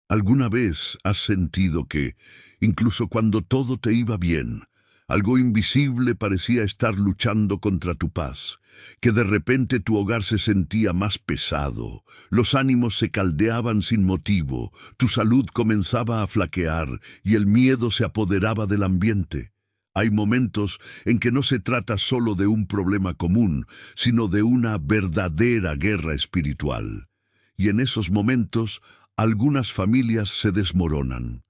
¿Alguna vez has sentido que, incluso cuando todo te iba bien, algo invisible parecía estar luchando contra tu paz, que de repente tu hogar se sentía más pesado, los ánimos se caldeaban sin motivo, tu salud comenzaba a flaquear y el miedo se apoderaba del ambiente? Hay momentos en que no se trata solo de un problema común, sino de una verdadera guerra espiritual. Y en esos momentos, algunas familias se desmoronan,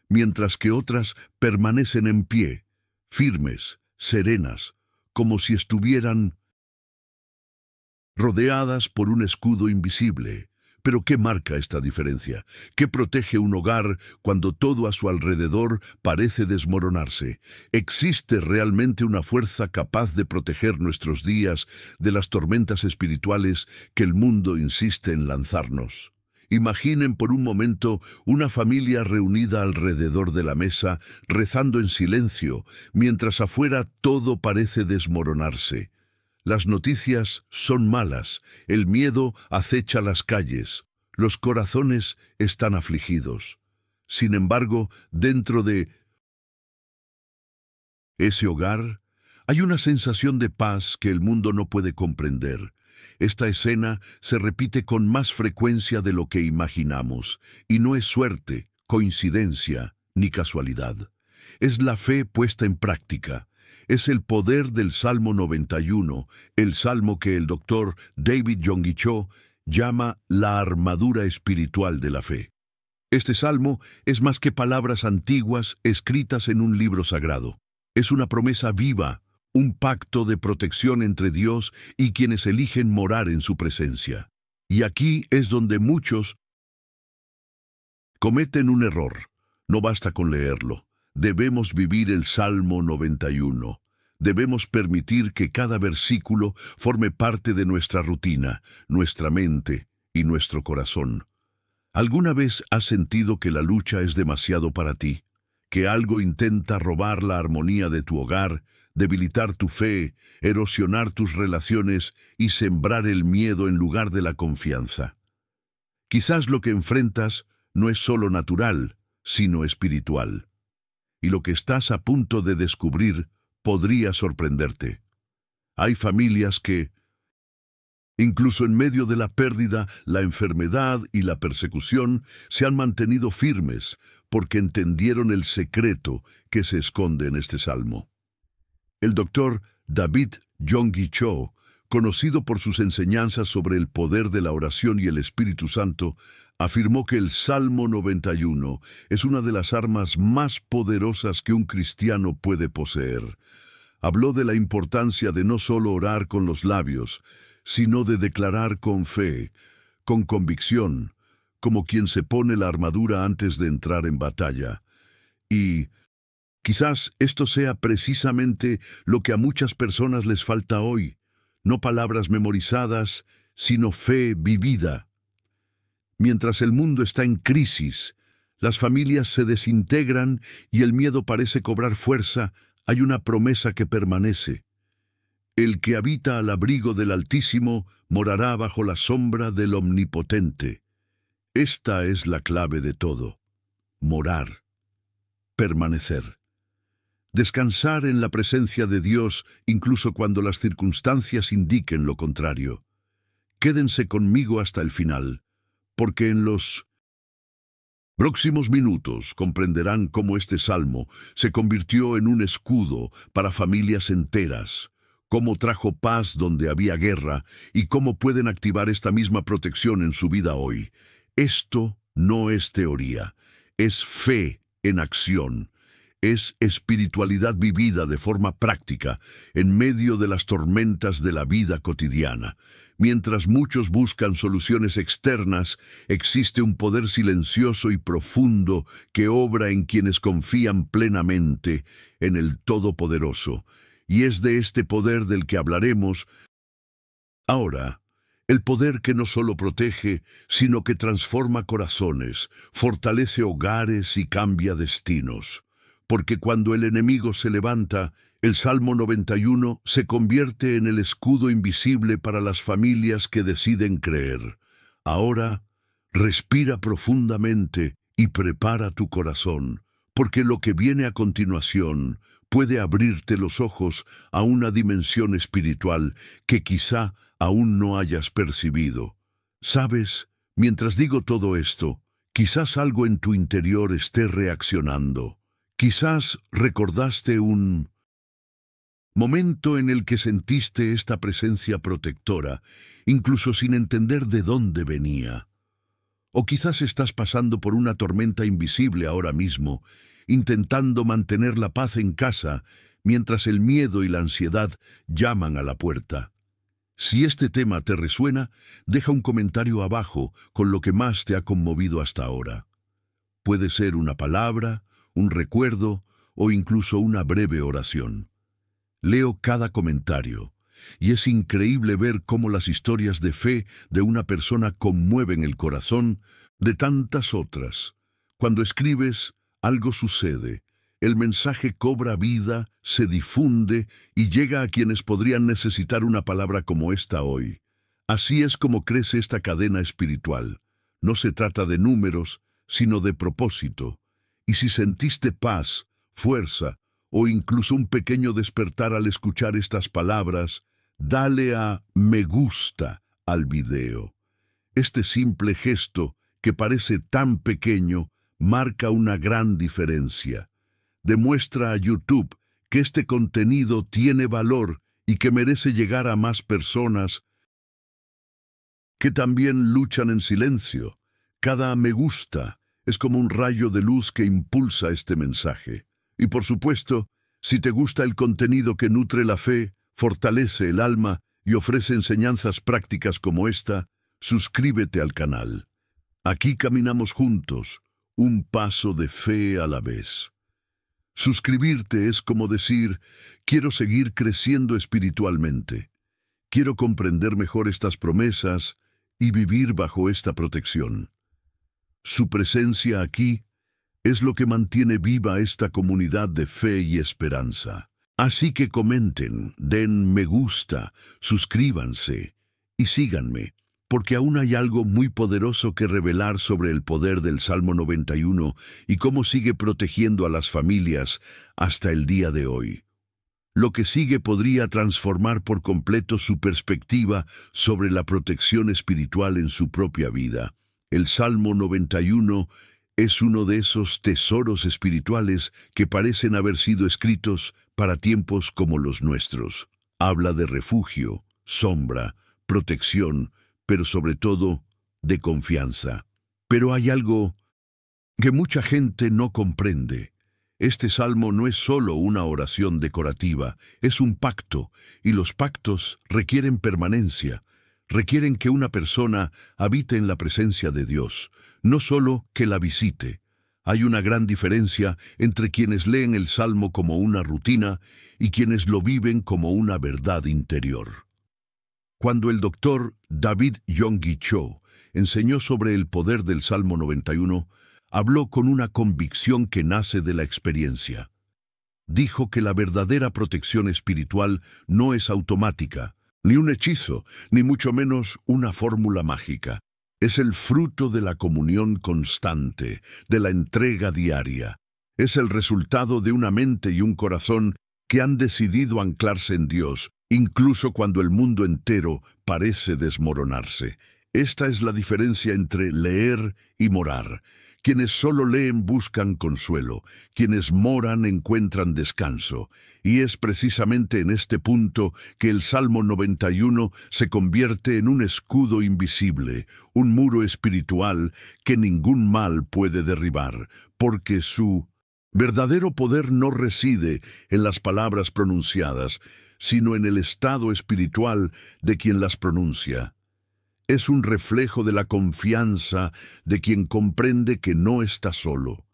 mientras que otras permanecen en pie, firmes, serenas, como si estuvieran rodeadas por un escudo invisible. Pero ¿qué marca esta diferencia? ¿Qué protege un hogar cuando todo a su alrededor parece desmoronarse? ¿Existe realmente una fuerza capaz de proteger nuestros días de las tormentas espirituales que el mundo insiste en lanzarnos? Imaginen por un momento una familia reunida alrededor de la mesa, rezando en silencio, mientras afuera todo parece desmoronarse. Las noticias son malas, el miedo acecha las calles, los corazones están afligidos. Sin embargo, dentro de ese hogar hay una sensación de paz que el mundo no puede comprender. Esta escena se repite con más frecuencia de lo que imaginamos, y no es suerte, coincidencia ni casualidad. Es la fe puesta en práctica. Es el poder del Salmo 91, el salmo que el doctor David Yonggi Cho llama la armadura espiritual de la fe. Este salmo es más que palabras antiguas escritas en un libro sagrado. Es una promesa viva, un pacto de protección entre Dios y quienes eligen morar en su presencia. Y aquí es donde muchos cometen un error. No basta con leerlo. Debemos vivir el Salmo 91. Debemos permitir que cada versículo forme parte de nuestra rutina, nuestra mente y nuestro corazón. ¿Alguna vez has sentido que la lucha es demasiado para ti? ¿Que algo intenta robar la armonía de tu hogar, debilitar tu fe, erosionar tus relaciones y sembrar el miedo en lugar de la confianza? Quizás lo que enfrentas no es solo natural, sino espiritual. Y lo que estás a punto de descubrir podría sorprenderte. Hay familias que, incluso en medio de la pérdida, la enfermedad y la persecución, se han mantenido firmes porque entendieron el secreto que se esconde en este salmo. El doctor David Yonggi Cho, conocido por sus enseñanzas sobre el poder de la oración y el Espíritu Santo, afirmó que el Salmo 91 es una de las armas más poderosas que un cristiano puede poseer. Habló de la importancia de no solo orar con los labios, sino de declarar con fe, con convicción, como quien se pone la armadura antes de entrar en batalla. Y quizás esto sea precisamente lo que a muchas personas les falta hoy, no palabras memorizadas, sino fe vivida. Mientras el mundo está en crisis, las familias se desintegran y el miedo parece cobrar fuerza, hay una promesa que permanece. El que habita al abrigo del Altísimo morará bajo la sombra del Omnipotente. Esta es la clave de todo: morar, permanecer. Descansar en la presencia de Dios incluso cuando las circunstancias indiquen lo contrario. Quédense conmigo hasta el final, porque en los próximos minutos comprenderán cómo este salmo se convirtió en un escudo para familias enteras, cómo trajo paz donde había guerra y cómo pueden activar esta misma protección en su vida hoy. Esto no es teoría, es fe en acción. Es espiritualidad vivida de forma práctica en medio de las tormentas de la vida cotidiana. Mientras muchos buscan soluciones externas, existe un poder silencioso y profundo que obra en quienes confían plenamente en el Todopoderoso. Y es de este poder del que hablaremos ahora. El poder que no solo protege, sino que transforma corazones, fortalece hogares y cambia destinos. Porque cuando el enemigo se levanta, el Salmo 91 se convierte en el escudo invisible para las familias que deciden creer. Ahora, respira profundamente y prepara tu corazón, porque lo que viene a continuación puede abrirte los ojos a una dimensión espiritual que quizá aún no hayas percibido. ¿Sabes? Mientras digo todo esto, quizás algo en tu interior esté reaccionando. Quizás recordaste un momento en el que sentiste esta presencia protectora, incluso sin entender de dónde venía. O quizás estás pasando por una tormenta invisible ahora mismo, intentando mantener la paz en casa, mientras el miedo y la ansiedad llaman a la puerta. Si este tema te resuena, deja un comentario abajo con lo que más te ha conmovido hasta ahora. Puede ser una palabra, un recuerdo o incluso una breve oración. Leo cada comentario, y es increíble ver cómo las historias de fe de una persona conmueven el corazón de tantas otras. Cuando escribes, algo sucede. El mensaje cobra vida, se difunde y llega a quienes podrían necesitar una palabra como esta hoy. Así es como crece esta cadena espiritual. No se trata de números, sino de propósito. Y si sentiste paz, fuerza o incluso un pequeño despertar al escuchar estas palabras, dale a me gusta al video. Este simple gesto, que parece tan pequeño, marca una gran diferencia. Demuestra a YouTube que este contenido tiene valor y que merece llegar a más personas que también luchan en silencio. Cada me gusta es como un rayo de luz que impulsa este mensaje. Y por supuesto, si te gusta el contenido que nutre la fe, fortalece el alma y ofrece enseñanzas prácticas como esta, suscríbete al canal. Aquí caminamos juntos, un paso de fe a la vez. Suscribirte es como decir, quiero seguir creciendo espiritualmente. Quiero comprender mejor estas promesas y vivir bajo esta protección. Su presencia aquí es lo que mantiene viva esta comunidad de fe y esperanza. Así que comenten, den me gusta, suscríbanse y síganme, porque aún hay algo muy poderoso que revelar sobre el poder del Salmo 91 y cómo sigue protegiendo a las familias hasta el día de hoy. Lo que sigue podría transformar por completo su perspectiva sobre la protección espiritual en su propia vida. El Salmo 91 es uno de esos tesoros espirituales que parecen haber sido escritos para tiempos como los nuestros. Habla de refugio, sombra, protección, pero sobre todo de confianza. Pero hay algo que mucha gente no comprende. Este salmo no es solo una oración decorativa, es un pacto, y los pactos requieren permanencia, requieren que una persona habite en la presencia de Dios, no solo que la visite. Hay una gran diferencia entre quienes leen el salmo como una rutina y quienes lo viven como una verdad interior. Cuando el doctor David Yonggi Cho enseñó sobre el poder del Salmo 91, habló con una convicción que nace de la experiencia. Dijo que la verdadera protección espiritual no es automática, ni un hechizo, ni mucho menos una fórmula mágica. Es el fruto de la comunión constante, de la entrega diaria. Es el resultado de una mente y un corazón que han decidido anclarse en Dios, incluso cuando el mundo entero parece desmoronarse. Esta es la diferencia entre leer y morar. Quienes solo leen buscan consuelo, quienes moran encuentran descanso. Y es precisamente en este punto que el Salmo 91 se convierte en un escudo invisible, un muro espiritual que ningún mal puede derribar, porque su verdadero poder no reside en las palabras pronunciadas, sino en el estado espiritual de quien las pronuncia. Es un reflejo de la confianza de quien comprende que no está solo,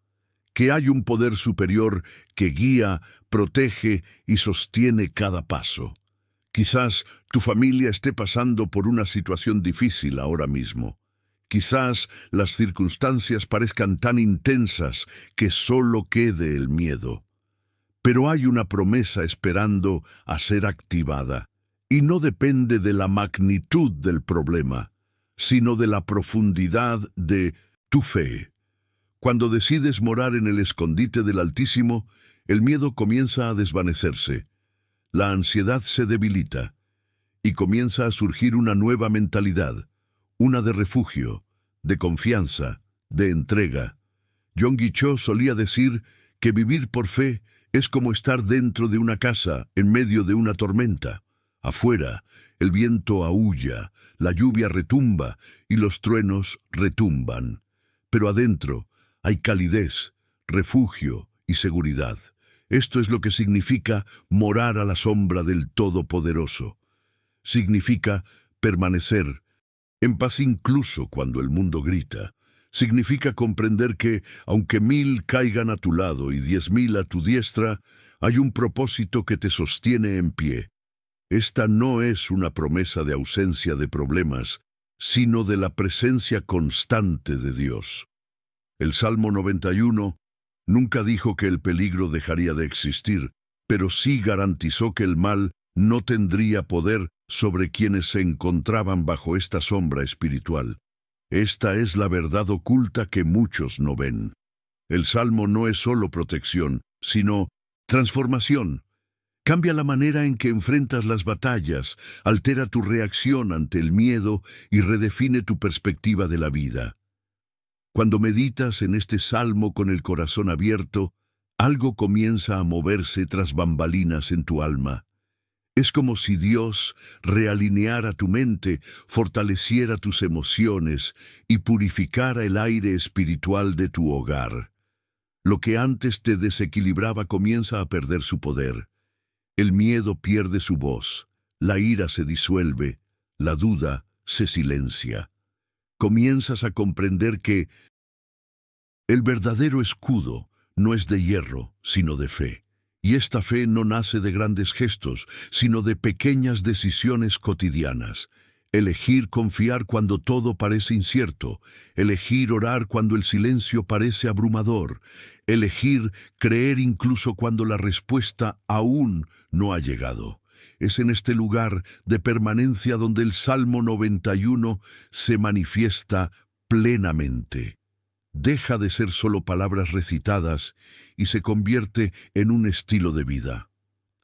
que hay un poder superior que guía, protege y sostiene cada paso. Quizás tu familia esté pasando por una situación difícil ahora mismo. Quizás las circunstancias parezcan tan intensas que solo quede el miedo. Pero hay una promesa esperando a ser activada, y no depende de la magnitud del problema, sino de la profundidad de tu fe. Cuando decides morar en el escondite del Altísimo, el miedo comienza a desvanecerse, la ansiedad se debilita y comienza a surgir una nueva mentalidad, una de refugio, de confianza, de entrega. Yonggi Cho solía decir que vivir por fe es como estar dentro de una casa en medio de una tormenta. Afuera, el viento aúlla, la lluvia retumba y los truenos retumban. Pero adentro hay calidez, refugio y seguridad. Esto es lo que significa morar a la sombra del Todopoderoso. Significa permanecer en paz incluso cuando el mundo grita. Significa comprender que, aunque 1000 caigan a tu lado y 10.000 a tu diestra, hay un propósito que te sostiene en pie. Esta no es una promesa de ausencia de problemas, sino de la presencia constante de Dios. El Salmo 91 nunca dijo que el peligro dejaría de existir, pero sí garantizó que el mal no tendría poder sobre quienes se encontraban bajo esta sombra espiritual. Esta es la verdad oculta que muchos no ven. El Salmo no es solo protección, sino transformación. Cambia la manera en que enfrentas las batallas, altera tu reacción ante el miedo y redefine tu perspectiva de la vida. Cuando meditas en este salmo con el corazón abierto, algo comienza a moverse tras bambalinas en tu alma. Es como si Dios realineara tu mente, fortaleciera tus emociones y purificara el aire espiritual de tu hogar. Lo que antes te desequilibraba comienza a perder su poder. El miedo pierde su voz, la ira se disuelve, la duda se silencia. Comienzas a comprender que el verdadero escudo no es de hierro, sino de fe. Y esta fe no nace de grandes gestos, sino de pequeñas decisiones cotidianas. Elegir confiar cuando todo parece incierto, elegir orar cuando el silencio parece abrumador, elegir creer incluso cuando la respuesta aún no ha llegado. Es en este lugar de permanencia donde el Salmo 91 se manifiesta plenamente. Deja de ser solo palabras recitadas y se convierte en un estilo de vida.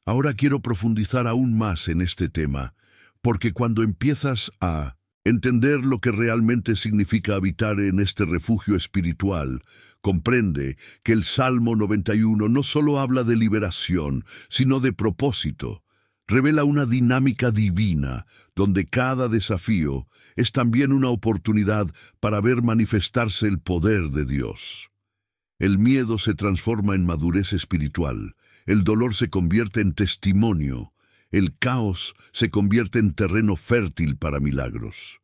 Ahora quiero profundizar aún más en este tema, porque cuando empiezas a entender lo que realmente significa habitar en este refugio espiritual, comprende que el Salmo 91 no solo habla de liberación, sino de propósito. Revela una dinámica divina, donde cada desafío es también una oportunidad para ver manifestarse el poder de Dios. El miedo se transforma en madurez espiritual, el dolor se convierte en testimonio, el caos se convierte en terreno fértil para milagros.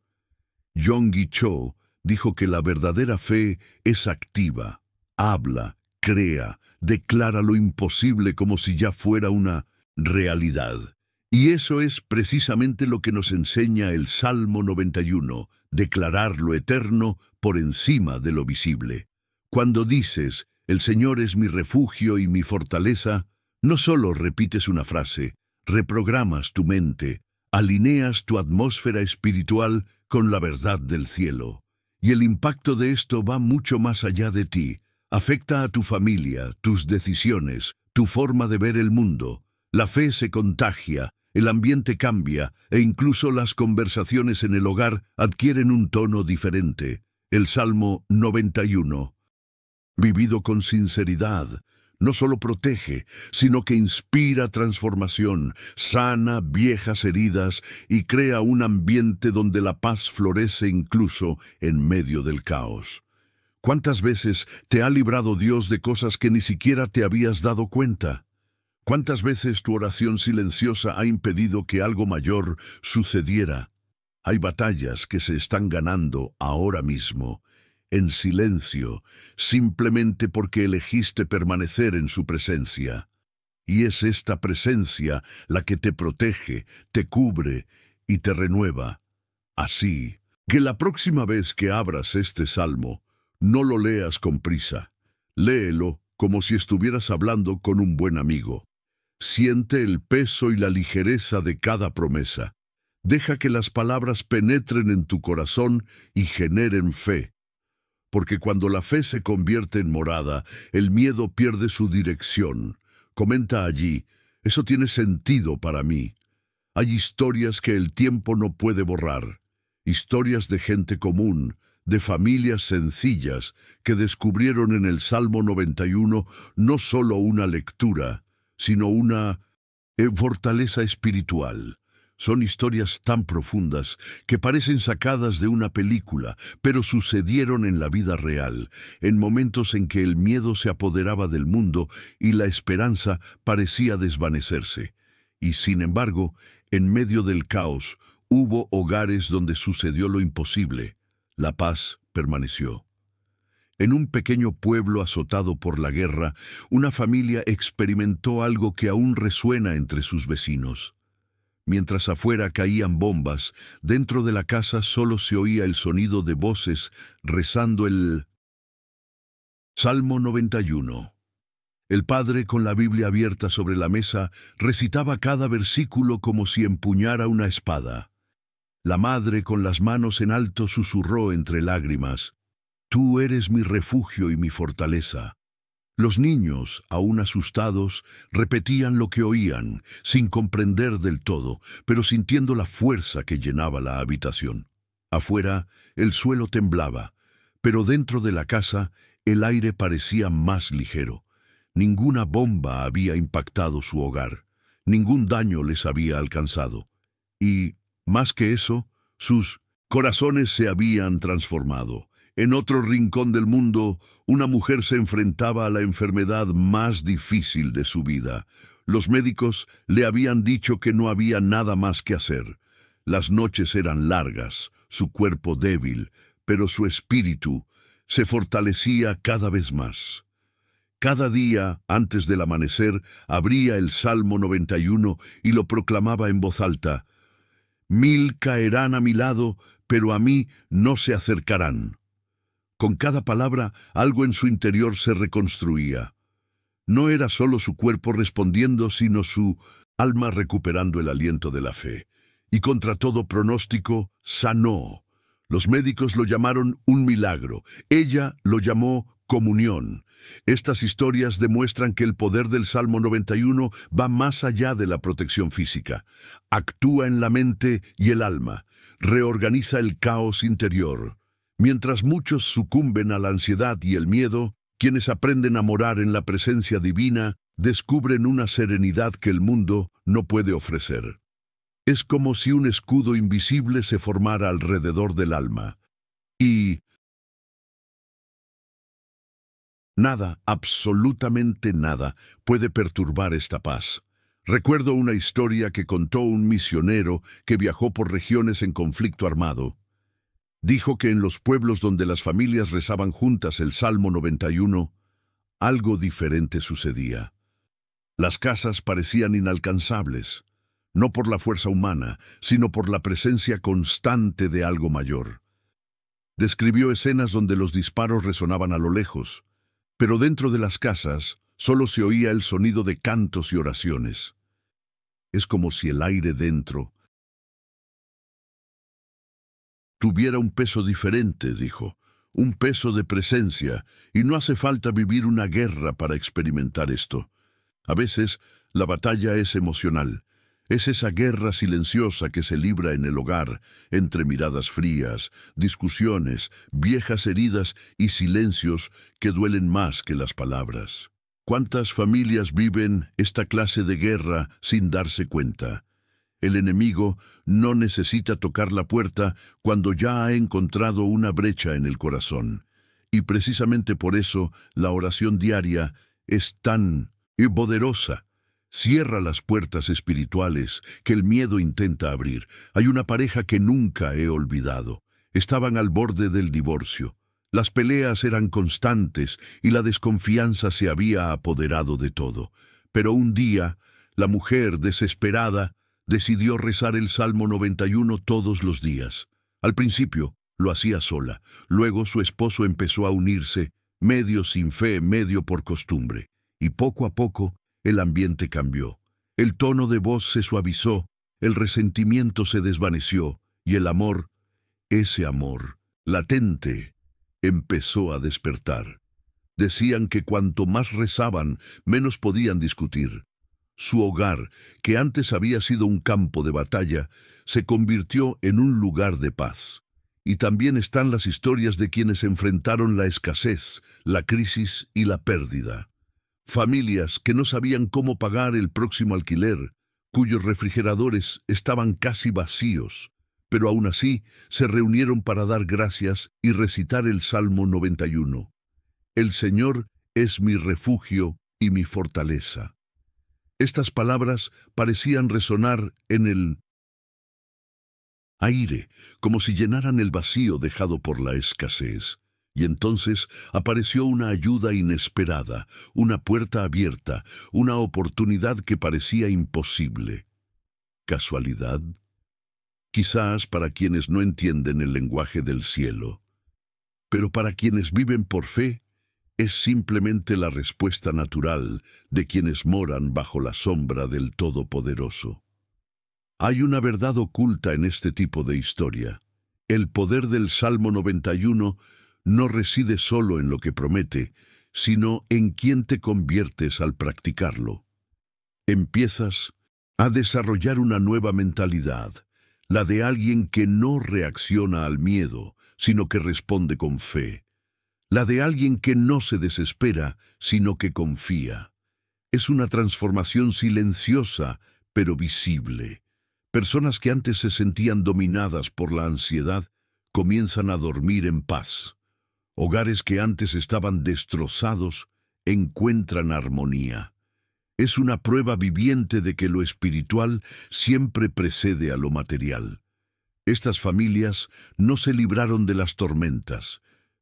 Yonggi Cho dijo que la verdadera fe es activa, habla, crea, declara lo imposible como si ya fuera una realidad. Y eso es precisamente lo que nos enseña el Salmo 91, declarar lo eterno por encima de lo visible. Cuando dices, el Señor es mi refugio y mi fortaleza, no solo repites una frase, reprogramas tu mente, alineas tu atmósfera espiritual con la verdad del cielo. Y el impacto de esto va mucho más allá de ti. Afecta a tu familia, tus decisiones, tu forma de ver el mundo. La fe se contagia, el ambiente cambia e incluso las conversaciones en el hogar adquieren un tono diferente. El Salmo 91, vivido con sinceridad, no solo protege, sino que inspira transformación, sana viejas heridas y crea un ambiente donde la paz florece incluso en medio del caos. ¿Cuántas veces te ha librado Dios de cosas que ni siquiera te habías dado cuenta? ¿Cuántas veces tu oración silenciosa ha impedido que algo mayor sucediera? Hay batallas que se están ganando ahora mismo, en silencio, simplemente porque elegiste permanecer en su presencia. Y es esta presencia la que te protege, te cubre y te renueva. Así que la próxima vez que abras este salmo, no lo leas con prisa. Léelo como si estuvieras hablando con un buen amigo. Siente el peso y la ligereza de cada promesa. Deja que las palabras penetren en tu corazón y generen fe. porque cuando la fe se convierte en morada, el miedo pierde su dirección. Comenta allí, eso tiene sentido para mí. Hay historias que el tiempo no puede borrar, historias de gente común, de familias sencillas, que descubrieron en el Salmo 91 no solo una lectura, sino una fortaleza espiritual. Son historias tan profundas que parecen sacadas de una película, pero sucedieron en la vida real, en momentos en que el miedo se apoderaba del mundo y la esperanza parecía desvanecerse. Y sin embargo, en medio del caos, hubo hogares donde sucedió lo imposible. La paz permaneció. En un pequeño pueblo azotado por la guerra, una familia experimentó algo que aún resuena entre sus vecinos. Mientras afuera caían bombas, dentro de la casa solo se oía el sonido de voces rezando el Salmo 91. El padre, con la Biblia abierta sobre la mesa, recitaba cada versículo como si empuñara una espada. La madre, con las manos en alto, susurró entre lágrimas, «Tú eres mi refugio y mi fortaleza». Los niños, aún asustados, repetían lo que oían, sin comprender del todo, pero sintiendo la fuerza que llenaba la habitación. Afuera, el suelo temblaba, pero dentro de la casa, el aire parecía más ligero. Ninguna bomba había impactado su hogar, ningún daño les había alcanzado. Y, más que eso, sus corazones se habían transformado. En otro rincón del mundo, una mujer se enfrentaba a la enfermedad más difícil de su vida. Los médicos le habían dicho que no había nada más que hacer. Las noches eran largas, su cuerpo débil, pero su espíritu se fortalecía cada vez más. Cada día, antes del amanecer, abría el Salmo 91 y lo proclamaba en voz alta. «Mil caerán a mi lado, pero a mí no se acercarán». Con cada palabra, algo en su interior se reconstruía. No era solo su cuerpo respondiendo, sino su alma recuperando el aliento de la fe. Y contra todo pronóstico, sanó. Los médicos lo llamaron un milagro. Ella lo llamó comunión. Estas historias demuestran que el poder del Salmo 91 va más allá de la protección física. Actúa en la mente y el alma. Reorganiza el caos interior. Mientras muchos sucumben a la ansiedad y el miedo, quienes aprenden a morar en la presencia divina descubren una serenidad que el mundo no puede ofrecer. Es como si un escudo invisible se formara alrededor del alma. Y nada, absolutamente nada, puede perturbar esta paz. Recuerdo una historia que contó un misionero que viajó por regiones en conflicto armado. Dijo que en los pueblos donde las familias rezaban juntas el Salmo 91, algo diferente sucedía. Las casas parecían inalcanzables, no por la fuerza humana, sino por la presencia constante de algo mayor. Describió escenas donde los disparos resonaban a lo lejos, pero dentro de las casas solo se oía el sonido de cantos y oraciones. Es como si el aire dentro tuviera un peso diferente, dijo, un peso de presencia, y no hace falta vivir una guerra para experimentar esto. A veces, la batalla es emocional. Es esa guerra silenciosa que se libra en el hogar, entre miradas frías, discusiones, viejas heridas y silencios que duelen más que las palabras. ¿Cuántas familias viven esta clase de guerra sin darse cuenta? El enemigo no necesita tocar la puerta cuando ya ha encontrado una brecha en el corazón. Y precisamente por eso la oración diaria es tan poderosa. Cierra las puertas espirituales que el miedo intenta abrir. Hay una pareja que nunca he olvidado. Estaban al borde del divorcio. Las peleas eran constantes y la desconfianza se había apoderado de todo. Pero un día, la mujer, desesperada, decidió rezar el Salmo 91 todos los días. Al principio, lo hacía sola. Luego su esposo empezó a unirse, medio sin fe, medio por costumbre. Y poco a poco, el ambiente cambió. El tono de voz se suavizó, el resentimiento se desvaneció, y el amor, ese amor, latente, empezó a despertar. Decían que cuanto más rezaban, menos podían discutir. Su hogar, que antes había sido un campo de batalla, se convirtió en un lugar de paz. Y también están las historias de quienes enfrentaron la escasez, la crisis y la pérdida. Familias que no sabían cómo pagar el próximo alquiler, cuyos refrigeradores estaban casi vacíos, pero aún así se reunieron para dar gracias y recitar el Salmo 91. El Señor es mi refugio y mi fortaleza. Estas palabras parecían resonar en el aire, como si llenaran el vacío dejado por la escasez. Y entonces apareció una ayuda inesperada, una puerta abierta, una oportunidad que parecía imposible. ¿Casualidad? Quizás para quienes no entienden el lenguaje del cielo. Pero para quienes viven por fe, es simplemente la respuesta natural de quienes moran bajo la sombra del Todopoderoso. Hay una verdad oculta en este tipo de historia. El poder del Salmo 91 no reside solo en lo que promete, sino en quién te conviertes al practicarlo. Empiezas a desarrollar una nueva mentalidad, la de alguien que no reacciona al miedo, sino que responde con fe. La de alguien que no se desespera, sino que confía. Es una transformación silenciosa, pero visible. Personas que antes se sentían dominadas por la ansiedad, comienzan a dormir en paz. Hogares que antes estaban destrozados, encuentran armonía. Es una prueba viviente de que lo espiritual siempre precede a lo material. Estas familias no se libraron de las tormentas,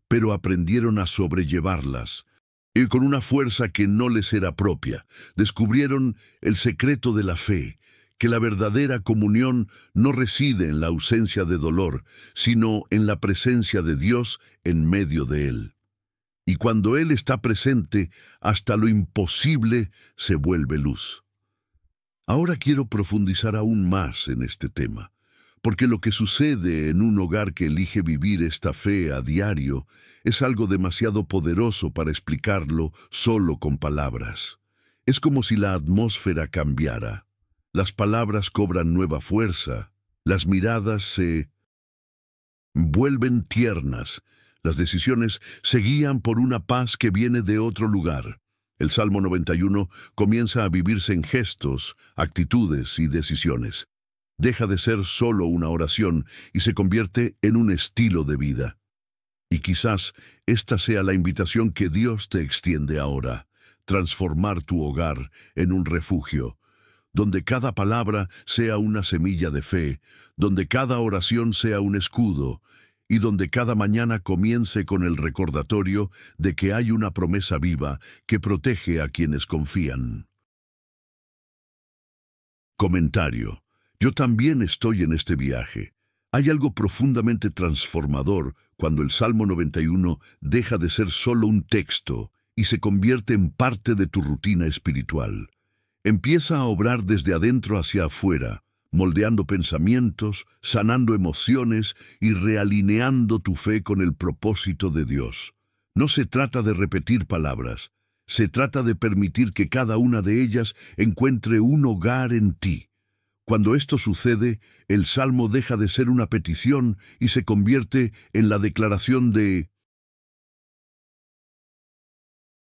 pero aprendieron a sobrellevarlas, y con una fuerza que no les era propia, descubrieron el secreto de la fe, que la verdadera comunión no reside en la ausencia de dolor, sino en la presencia de Dios en medio de él. Y cuando Él está presente, hasta lo imposible se vuelve luz. Ahora quiero profundizar aún más en este tema, porque lo que sucede en un hogar que elige vivir esta fe a diario es algo demasiado poderoso para explicarlo solo con palabras. Es como si la atmósfera cambiara. Las palabras cobran nueva fuerza, las miradas se vuelven tiernas, las decisiones se guían por una paz que viene de otro lugar. El Salmo 91 comienza a vivirse en gestos, actitudes y decisiones. Deja de ser solo una oración y se convierte en un estilo de vida. Y quizás esta sea la invitación que Dios te extiende ahora, transformar tu hogar en un refugio, donde cada palabra sea una semilla de fe, donde cada oración sea un escudo, y donde cada mañana comience con el recordatorio de que hay una promesa viva que protege a quienes confían. Comentario. Yo también estoy en este viaje. Hay algo profundamente transformador cuando el Salmo 91 deja de ser solo un texto y se convierte en parte de tu rutina espiritual. Empieza a obrar desde adentro hacia afuera, moldeando pensamientos, sanando emociones y realineando tu fe con el propósito de Dios. No se trata de repetir palabras, se trata de permitir que cada una de ellas encuentre un hogar en ti. Cuando esto sucede, el Salmo deja de ser una petición y se convierte en la declaración de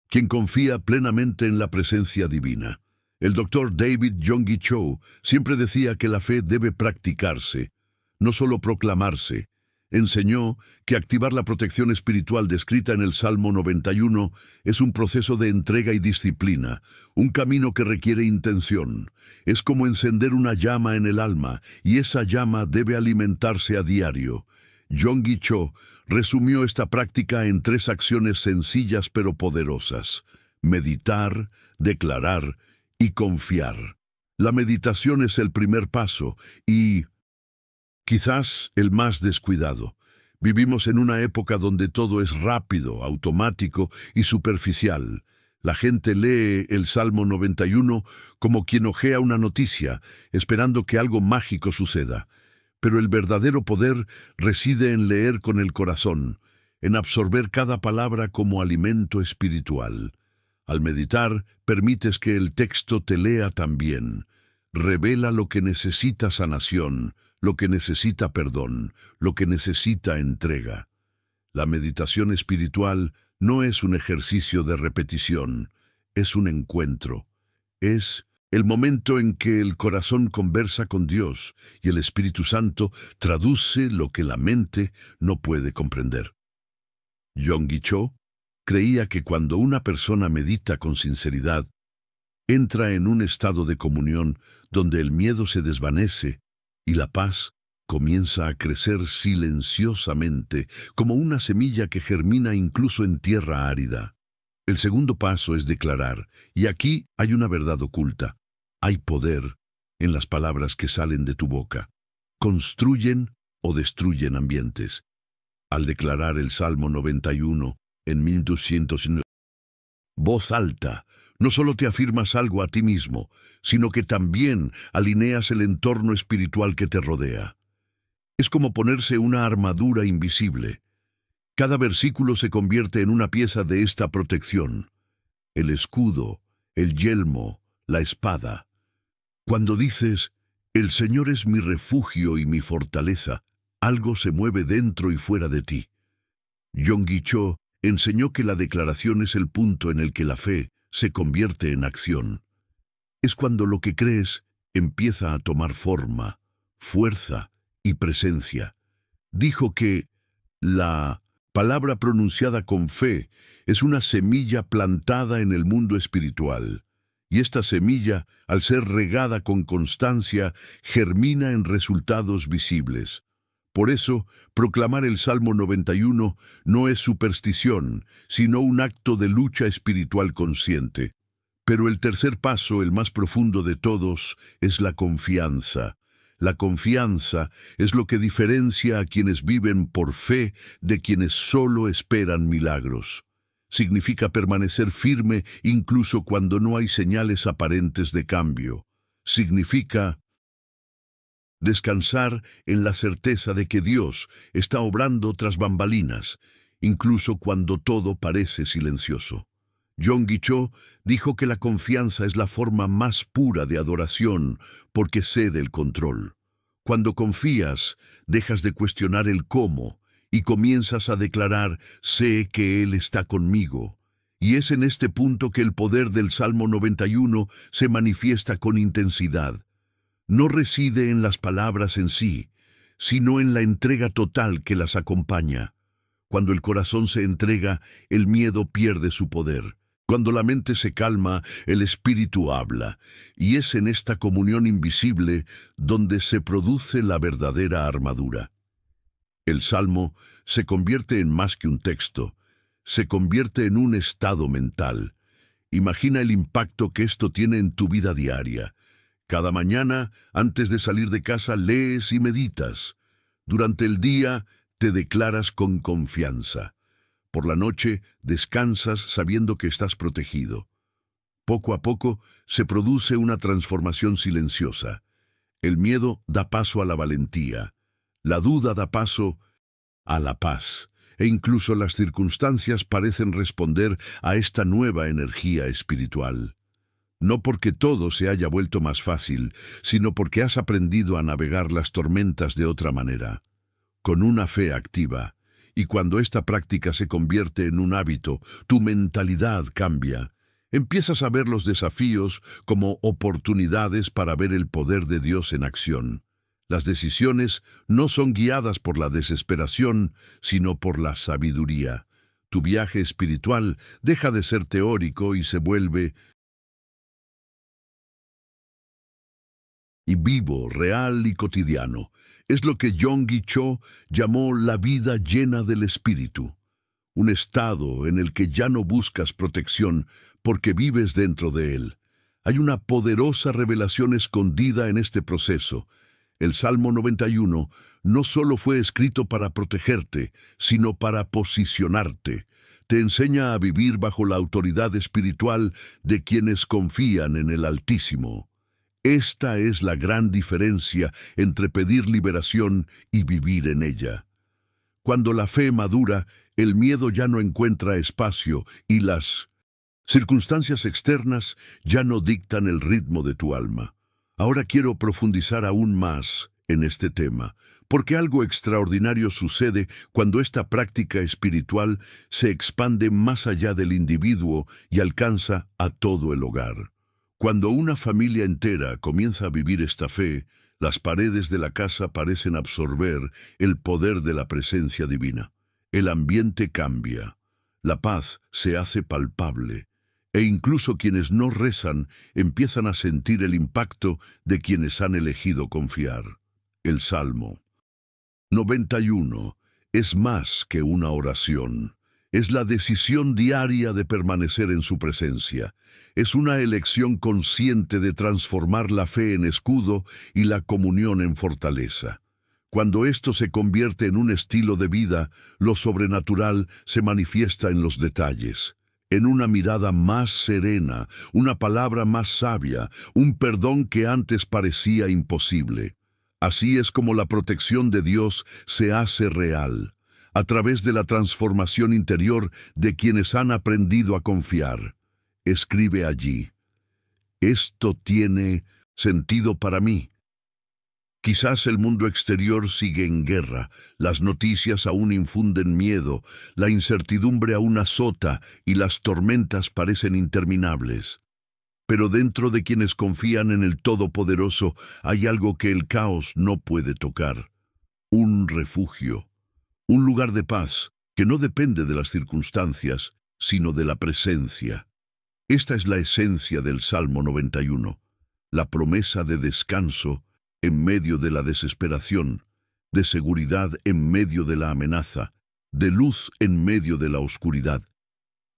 quien confía plenamente en la presencia divina. El doctor David Yonggi Cho siempre decía que la fe debe practicarse, no solo proclamarse. Enseñó que activar la protección espiritual descrita en el Salmo 91 es un proceso de entrega y disciplina, un camino que requiere intención. Es como encender una llama en el alma, y esa llama debe alimentarse a diario. Yonggi Cho resumió esta práctica en 3 acciones sencillas pero poderosas: meditar, declarar y confiar. La meditación es el primer paso y quizás el más descuidado. Vivimos en una época donde todo es rápido, automático y superficial. La gente lee el Salmo 91 como quien hojea una noticia, esperando que algo mágico suceda. Pero el verdadero poder reside en leer con el corazón. en absorber cada palabra como alimento espiritual. Al meditar, permites que el texto te lea también. Revela lo que necesita sanación, lo que necesita perdón, lo que necesita entrega. La meditación espiritual no es un ejercicio de repetición, es un encuentro. Es el momento en que el corazón conversa con Dios y el Espíritu Santo traduce lo que la mente no puede comprender. Yonggi Cho creía que cuando una persona medita con sinceridad, entra en un estado de comunión donde el miedo se desvanece y la paz comienza a crecer silenciosamente como una semilla que germina incluso en tierra árida. El segundo paso es declarar, y aquí hay una verdad oculta. Hay poder en las palabras que salen de tu boca. Construyen o destruyen ambientes. Al declarar el Salmo 91 en 1209, voz alta, no solo te afirmas algo a ti mismo, sino que también alineas el entorno espiritual que te rodea. Es como ponerse una armadura invisible. Cada versículo se convierte en una pieza de esta protección. El escudo, el yelmo, la espada. Cuando dices, el Señor es mi refugio y mi fortaleza, algo se mueve dentro y fuera de ti. Yonggi Cho enseñó que la declaración es el punto en el que la fe se convierte en acción. Es cuando lo que crees empieza a tomar forma, fuerza y presencia. Dijo que la palabra pronunciada con fe es una semilla plantada en el mundo espiritual, y esta semilla, al ser regada con constancia, germina en resultados visibles. Por eso, proclamar el Salmo 91 no es superstición, sino un acto de lucha espiritual consciente. Pero el tercer paso, el más profundo de todos, es la confianza. La confianza es lo que diferencia a quienes viven por fe de quienes solo esperan milagros. Significa permanecer firme incluso cuando no hay señales aparentes de cambio. Significa descansar en la certeza de que Dios está obrando tras bambalinas, incluso cuando todo parece silencioso. Yonggi Cho dijo que la confianza es la forma más pura de adoración porque cede el control. Cuando confías, dejas de cuestionar el cómo y comienzas a declarar, sé que Él está conmigo. Y es en este punto que el poder del Salmo 91 se manifiesta con intensidad. No reside en las palabras en sí, sino en la entrega total que las acompaña. Cuando el corazón se entrega, el miedo pierde su poder. Cuando la mente se calma, el espíritu habla, y es en esta comunión invisible donde se produce la verdadera armadura. El Salmo se convierte en más que un texto, se convierte en un estado mental. Imagina el impacto que esto tiene en tu vida diaria. Cada mañana, antes de salir de casa, lees y meditas. Durante el día, te declaras con confianza. Por la noche, descansas sabiendo que estás protegido. Poco a poco, se produce una transformación silenciosa. El miedo da paso a la valentía. La duda da paso a la paz. E incluso las circunstancias parecen responder a esta nueva energía espiritual. No porque todo se haya vuelto más fácil, sino porque has aprendido a navegar las tormentas de otra manera, con una fe activa. Y cuando esta práctica se convierte en un hábito, tu mentalidad cambia. Empiezas a ver los desafíos como oportunidades para ver el poder de Dios en acción. Las decisiones no son guiadas por la desesperación, sino por la sabiduría. Tu viaje espiritual deja de ser teórico y se vuelve vivo, real y cotidiano. Es lo que Yonggi Cho llamó la vida llena del Espíritu. Un estado en el que ya no buscas protección porque vives dentro de él. Hay una poderosa revelación escondida en este proceso. El Salmo 91 no solo fue escrito para protegerte, sino para posicionarte. Te enseña a vivir bajo la autoridad espiritual de quienes confían en el Altísimo. Esta es la gran diferencia entre pedir liberación y vivir en ella. Cuando la fe madura, El miedo ya no encuentra espacio y las circunstancias externas ya no dictan el ritmo de tu alma. Ahora quiero profundizar aún más en este tema, porque algo extraordinario sucede cuando esta práctica espiritual se expande más allá del individuo y alcanza a todo el hogar. Cuando una familia entera comienza a vivir esta fe, las paredes de la casa parecen absorber el poder de la presencia divina. El ambiente cambia, la paz se hace palpable, e incluso quienes no rezan empiezan a sentir el impacto de quienes han elegido confiar. El Salmo 91 es más que una oración. Es la decisión diaria de permanecer en su presencia. Es una elección consciente de transformar la fe en escudo y la comunión en fortaleza. Cuando esto se convierte en un estilo de vida, lo sobrenatural se manifiesta en los detalles. En una mirada más serena, una palabra más sabia, un perdón que antes parecía imposible. Así es como la protección de Dios se hace real, a través de la transformación interior de quienes han aprendido a confiar. Escribe allí: esto tiene sentido para mí. Quizás el mundo exterior sigue en guerra, las noticias aún infunden miedo, la incertidumbre aún azota y las tormentas parecen interminables. Pero dentro de quienes confían en el Todopoderoso hay algo que el caos no puede tocar: un refugio, un lugar de paz que no depende de las circunstancias, sino de la presencia. Esta es la esencia del Salmo 91, la promesa de descanso en medio de la desesperación, de seguridad en medio de la amenaza, de luz en medio de la oscuridad.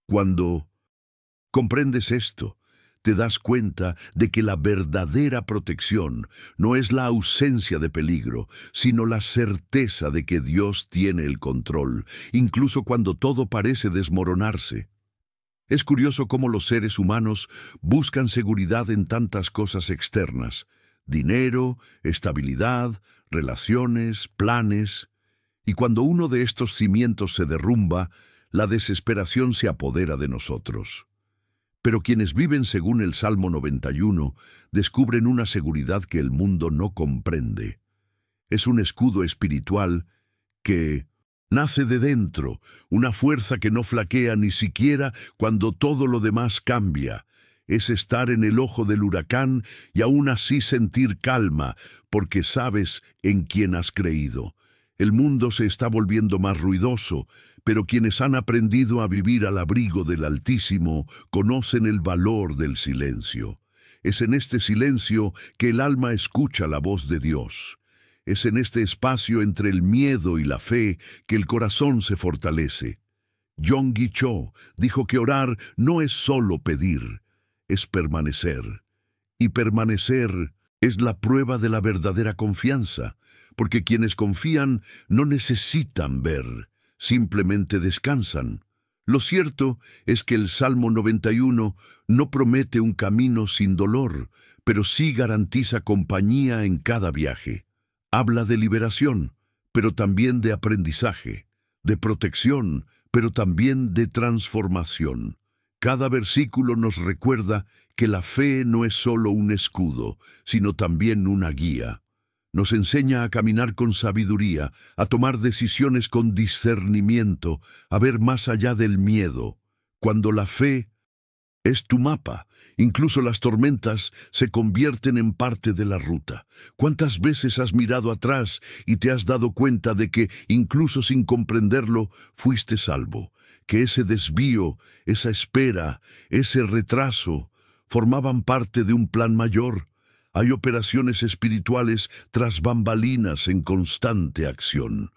Cuando comprendes esto, te das cuenta de que la verdadera protección no es la ausencia de peligro, sino la certeza de que Dios tiene el control, incluso cuando todo parece desmoronarse. Es curioso cómo los seres humanos buscan seguridad en tantas cosas externas: dinero, estabilidad, relaciones, planes. Y cuando uno de estos cimientos se derrumba, la desesperación se apodera de nosotros. Pero quienes viven según el Salmo 91 descubren una seguridad que el mundo no comprende. Es un escudo espiritual que nace de dentro, una fuerza que no flaquea ni siquiera cuando todo lo demás cambia. Es estar en el ojo del huracán y aún así sentir calma, porque sabes en quién has creído. El mundo se está volviendo más ruidoso, pero quienes han aprendido a vivir al abrigo del Altísimo conocen el valor del silencio. Es en este silencio que el alma escucha la voz de Dios. Es en este espacio entre el miedo y la fe que el corazón se fortalece. Yonggi Cho dijo que orar no es solo pedir, es permanecer. Y permanecer es la prueba de la verdadera confianza, porque quienes confían no necesitan ver, simplemente descansan. Lo cierto es que el Salmo 91 no promete un camino sin dolor, pero sí garantiza compañía en cada viaje. Habla de liberación, pero también de aprendizaje, de protección, pero también de transformación. Cada versículo nos recuerda que la fe no es solo un escudo, sino también una guía. Nos enseña a caminar con sabiduría, a tomar decisiones con discernimiento, a ver más allá del miedo. Cuando la fe es tu mapa, incluso las tormentas se convierten en parte de la ruta. ¿Cuántas veces has mirado atrás y te has dado cuenta de que, incluso sin comprenderlo, fuiste salvo? Que ese desvío, esa espera, ese retraso, formaban parte de un plan mayor. Hay operaciones espirituales tras bambalinas en constante acción.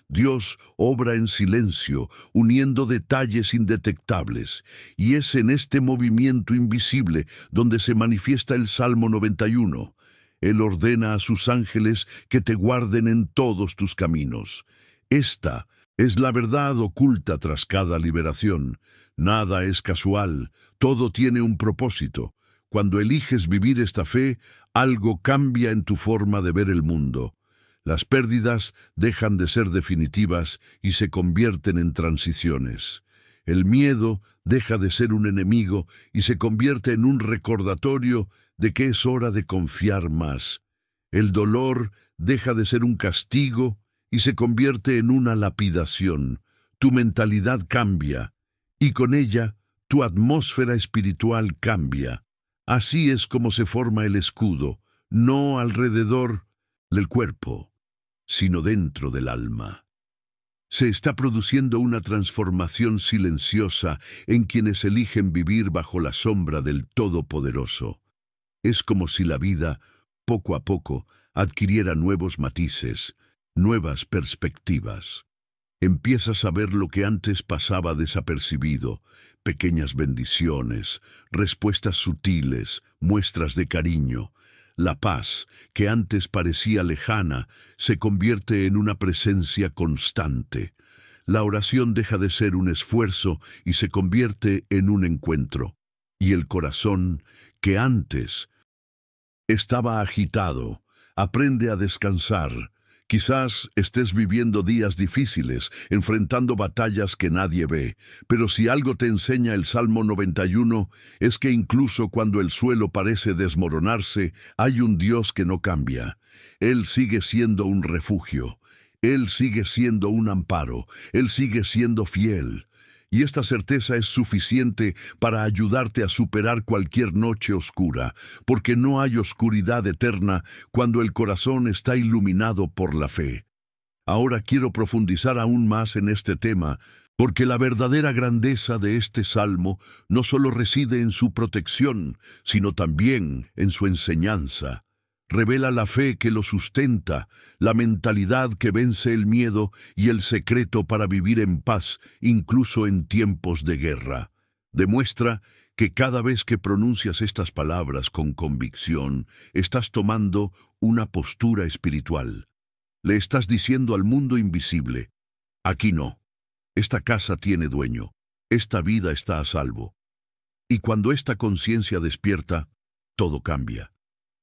Dios obra en silencio, uniendo detalles indetectables, y es en este movimiento invisible donde se manifiesta el Salmo 91. Él ordena a sus ángeles que te guarden en todos tus caminos. Esta es la verdad oculta tras cada liberación. Nada es casual, todo tiene un propósito. Cuando eliges vivir esta fe, algo cambia en tu forma de ver el mundo. Las pérdidas dejan de ser definitivas y se convierten en transiciones. El miedo deja de ser un enemigo y se convierte en un recordatorio de que es hora de confiar más. El dolor deja de ser un castigo y se convierte en una lapidación. Tu mentalidad cambia y con ella tu atmósfera espiritual cambia. Así es como se forma el escudo, no alrededor del cuerpo, sino dentro del alma. Se está produciendo una transformación silenciosa en quienes eligen vivir bajo la sombra del Todopoderoso. Es como si la vida, poco a poco, adquiriera nuevos matices, nuevas perspectivas. Empiezas a ver lo que antes pasaba desapercibido, pequeñas bendiciones, respuestas sutiles, muestras de cariño. La paz, que antes parecía lejana, se convierte en una presencia constante. La oración deja de ser un esfuerzo y se convierte en un encuentro. Y el corazón, que antes estaba agitado, aprende a descansar. Quizás estés viviendo días difíciles, enfrentando batallas que nadie ve, pero si algo te enseña el Salmo 91 es que incluso cuando el suelo parece desmoronarse, hay un Dios que no cambia. Él sigue siendo un refugio, Él sigue siendo un amparo, Él sigue siendo fiel. Y esta certeza es suficiente para ayudarte a superar cualquier noche oscura, porque no hay oscuridad eterna cuando el corazón está iluminado por la fe. Ahora quiero profundizar aún más en este tema, porque la verdadera grandeza de este salmo no solo reside en su protección, sino también en su enseñanza. Revela la fe que lo sustenta, la mentalidad que vence el miedo y el secreto para vivir en paz, incluso en tiempos de guerra. Demuestra que cada vez que pronuncias estas palabras con convicción, estás tomando una postura espiritual. Le estás diciendo al mundo invisible: aquí no, esta casa tiene dueño, esta vida está a salvo. Y cuando esta conciencia despierta, todo cambia.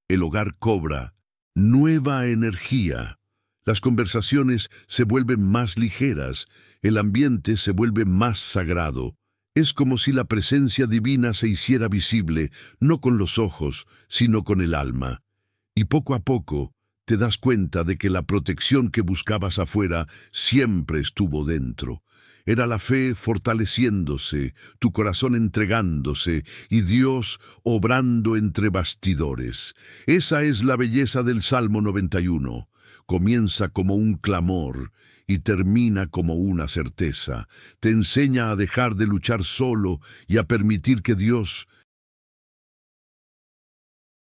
El hogar cobra nueva energía. Las conversaciones se vuelven más ligeras, el ambiente se vuelve más sagrado. Es como si la presencia divina se hiciera visible, no con los ojos, sino con el alma. Y poco a poco te das cuenta de que la protección que buscabas afuera siempre estuvo dentro. Era la fe fortaleciéndose, tu corazón entregándose y Dios obrando entre bastidores. Esa es la belleza del Salmo 91. Comienza como un clamor y termina como una certeza. Te enseña a dejar de luchar solo y a permitir que Dios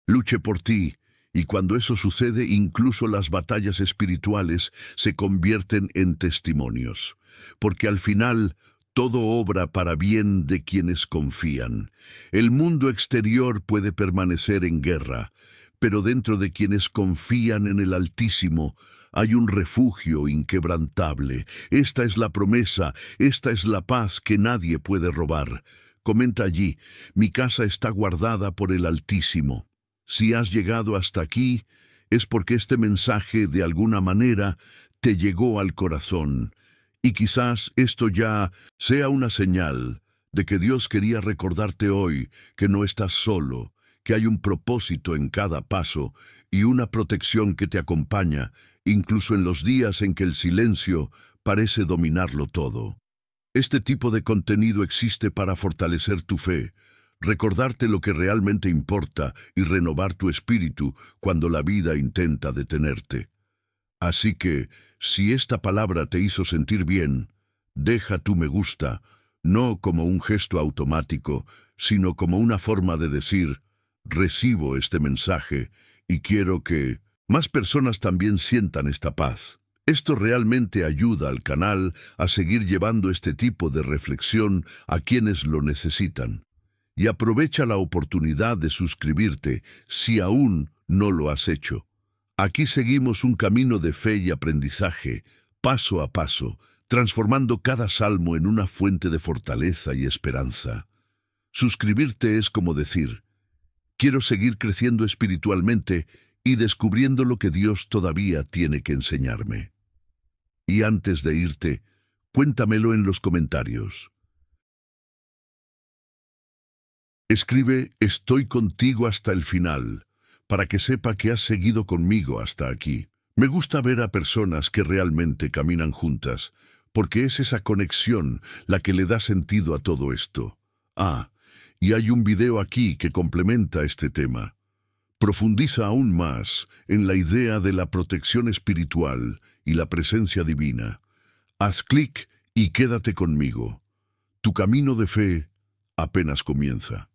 luche por ti. Y cuando eso sucede, incluso las batallas espirituales se convierten en testimonios. Porque al final, todo obra para bien de quienes confían. El mundo exterior puede permanecer en guerra, pero dentro de quienes confían en el Altísimo hay un refugio inquebrantable. Esta es la promesa, esta es la paz que nadie puede robar. Comenta allí: mi casa está guardada por el Altísimo. Si has llegado hasta aquí, es porque este mensaje de alguna manera te llegó al corazón. Y quizás esto ya sea una señal de que Dios quería recordarte hoy que no estás solo, que hay un propósito en cada paso y una protección que te acompaña, incluso en los días en que el silencio parece dominarlo todo. Este tipo de contenido existe para fortalecer tu fe, recordarte lo que realmente importa y renovar tu espíritu cuando la vida intenta detenerte. Así que, si esta palabra te hizo sentir bien, deja tu me gusta, no como un gesto automático, sino como una forma de decir: recibo este mensaje y quiero que más personas también sientan esta paz. Esto realmente ayuda al canal a seguir llevando este tipo de reflexión a quienes lo necesitan. Y aprovecha la oportunidad de suscribirte si aún no lo has hecho. Aquí seguimos un camino de fe y aprendizaje, paso a paso, transformando cada salmo en una fuente de fortaleza y esperanza. Suscribirte es como decir: quiero seguir creciendo espiritualmente y descubriendo lo que Dios todavía tiene que enseñarme. Y antes de irte, cuéntamelo en los comentarios. Escribe "Estoy contigo hasta el final", para que sepa que has seguido conmigo hasta aquí. Me gusta ver a personas que realmente caminan juntas, porque es esa conexión la que le da sentido a todo esto. Ah, y hay un video aquí que complementa este tema. Profundiza aún más en la idea de la protección espiritual y la presencia divina. Haz clic y quédate conmigo. Tu camino de fe apenas comienza.